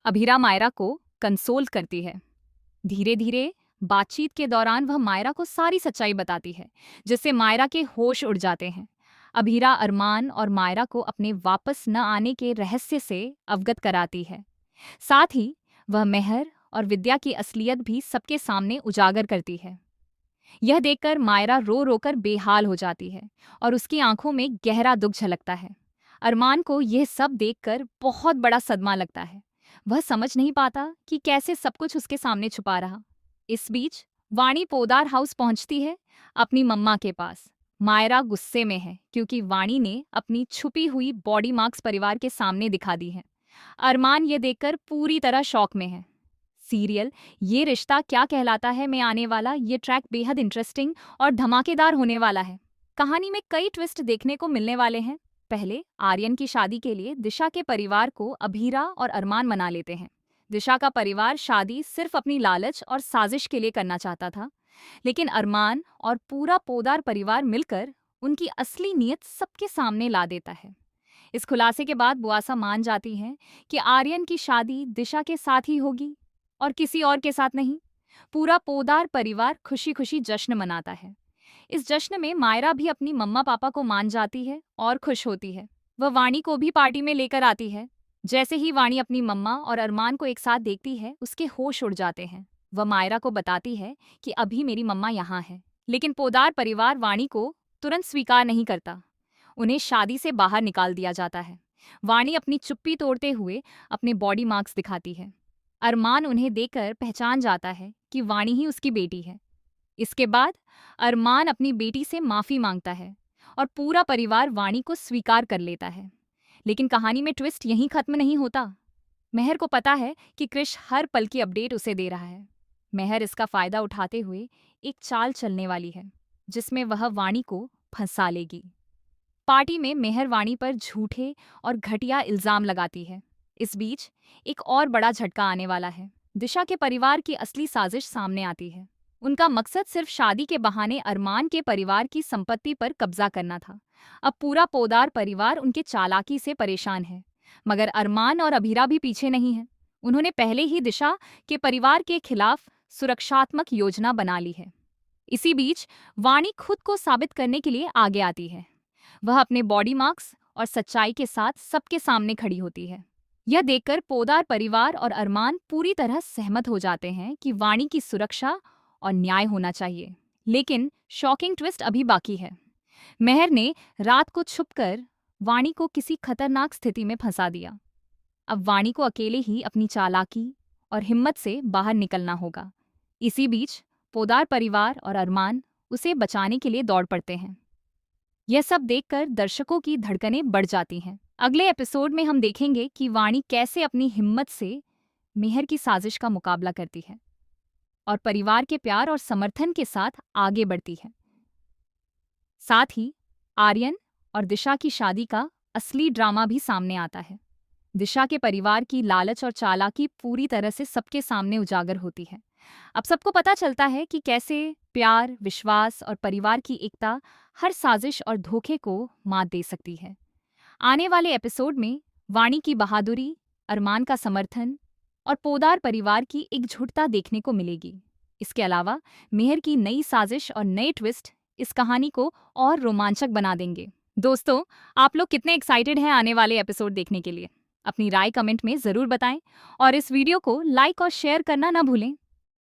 अभीरा मायरा को कंसोल करती है। धीरे धीरे बातचीत के दौरान वह मायरा को सारी सच्चाई बताती है, जिससे मायरा के होश उड़ जाते हैं। अभीरा अरमान और मायरा को अपने वापस न आने के रहस्य से अवगत कराती है। साथ ही वह मेहर और विद्या की असलियत भी सबके सामने उजागर करती है। यह देखकर मायरा रो रोकर बेहाल हो जाती है और उसकी आंखों में गहरा दुख झलकता है। अरमान को यह सब देखकर बहुत बड़ा सदमा लगता है। वह समझ नहीं पाता कि कैसे सब कुछ उसके सामने छुपा रहा। इस बीच वाणी पोदार हाउस पहुंचती है, अपनी मम्मा के पास। मायरा गुस्से में है क्योंकि वाणी ने अपनी छुपी हुई बॉडी मार्क्स परिवार के सामने दिखा दी है। अरमान ये देखकर पूरी तरह शॉक में है। सीरियल ये रिश्ता क्या कहलाता है में आने वाला ये ट्रैक बेहद इंटरेस्टिंग और धमाकेदार होने वाला है। कहानी में कई ट्विस्ट देखने को मिलने वाले हैं। पहले आर्यन की शादी के लिए दिशा के परिवार को अभीरा और अरमान मना लेते हैं। दिशा का परिवार शादी सिर्फ अपनी लालच और साजिश के लिए करना चाहता था, लेकिन अरमान और पूरा पोदार परिवार मिलकर उनकी असली नीयत सबके सामने ला देता है। इस खुलासे के बाद बुआसा मान जाती हैं कि आर्यन की शादी दिशा के साथ ही होगी और किसी और के साथ नहीं। पूरा पोदार परिवार खुशी खुशी जश्न मनाता है। इस जश्न में मायरा भी अपनी मम्मा पापा को मान जाती है और खुश होती है। वह वाणी को भी पार्टी में लेकर आती है। जैसे ही वाणी अपनी मम्मा और अरमान को एक साथ देखती है, उसके होश उड़ जाते हैं। वह मायरा को बताती है कि अभी मेरी मम्मा यहाँ है, लेकिन पोदार परिवार वाणी को तुरंत स्वीकार नहीं करता। उन्हें शादी से बाहर निकाल दिया जाता है। वाणी अपनी चुप्पी तोड़ते हुए अपने बॉडी मार्क्स दिखाती है। अरमान उन्हें देखकर पहचान जाता है कि वाणी ही उसकी बेटी है। इसके बाद अरमान अपनी बेटी से माफी मांगता है और पूरा परिवार वाणी को स्वीकार कर लेता है। लेकिन कहानी में ट्विस्ट यहीं खत्म नहीं होता। मेहर को पता है कि क्रिश हर पल की अपडेट उसे दे रहा है। मेहर इसका फायदा उठाते हुए एक चाल चलने वाली है, जिसमें वह वाणी को फंसा लेगी। पार्टी में मेहर वाणी पर झूठे और घटिया इल्जाम लगाती है। इस बीच एक और बड़ा झटका आने वाला है। दिशा के परिवार की असली साजिश सामने आती है। उनका मकसद सिर्फ शादी के बहाने अरमान के परिवार की संपत्ति पर कब्जा करना था। अब पूरा पोदार परिवार उनके चालाकी से परेशान है, मगर अरमान और अभीरा भी पीछे नहीं है। उन्होंने पहले ही दिशा के परिवार के खिलाफ सुरक्षात्मक योजना बना ली है। इसी बीच वाणी खुद को साबित करने के लिए आगे आती है। वह अपने बॉडी मार्क्स और सच्चाई के साथ सबके सामने खड़ी होती है। यह देखकर पोदार परिवार और अरमान पूरी तरह सहमत हो जाते हैं कि वाणी की सुरक्षा और न्याय होना चाहिए। लेकिन शॉकिंग ट्विस्ट अभी बाकी है। मेहर ने रात को छुपकर वाणी को किसी खतरनाक स्थिति में फंसा दिया। अब वाणी को अकेले ही अपनी चालाकी और हिम्मत से बाहर निकलना होगा। इसी बीच पोदार परिवार और अरमान उसे बचाने के लिए दौड़ पड़ते हैं। यह सब देखकर दर्शकों की धड़कनें बढ़ जाती हैं। अगले एपिसोड में हम देखेंगे कि वाणी कैसे अपनी हिम्मत से मेहर की साजिश का मुकाबला करती है और परिवार के प्यार और समर्थन के साथ आगे बढ़ती है। साथ ही आर्यन और दिशा की शादी का असली ड्रामा भी सामने आता है। दिशा के परिवार की लालच और चालाकी पूरी तरह से सबके सामने उजागर होती है। अब सबको पता चलता है कि कैसे प्यार, विश्वास और परिवार की एकता हर साजिश और धोखे को मात दे सकती है। आने वाले एपिसोड में वाणी की बहादुरी, अरमान का समर्थन और पोदार परिवार की एकजुटता देखने को मिलेगी। इसके अलावा मेहर की नई साजिश और नए ट्विस्ट इस कहानी को और रोमांचक बना देंगे। दोस्तों, आप लोग कितने एक्साइटेड हैं आने वाले एपिसोड देखने के लिए? अपनी राय कमेंट में जरूर बताएं और इस वीडियो को लाइक और शेयर करना ना भूलें।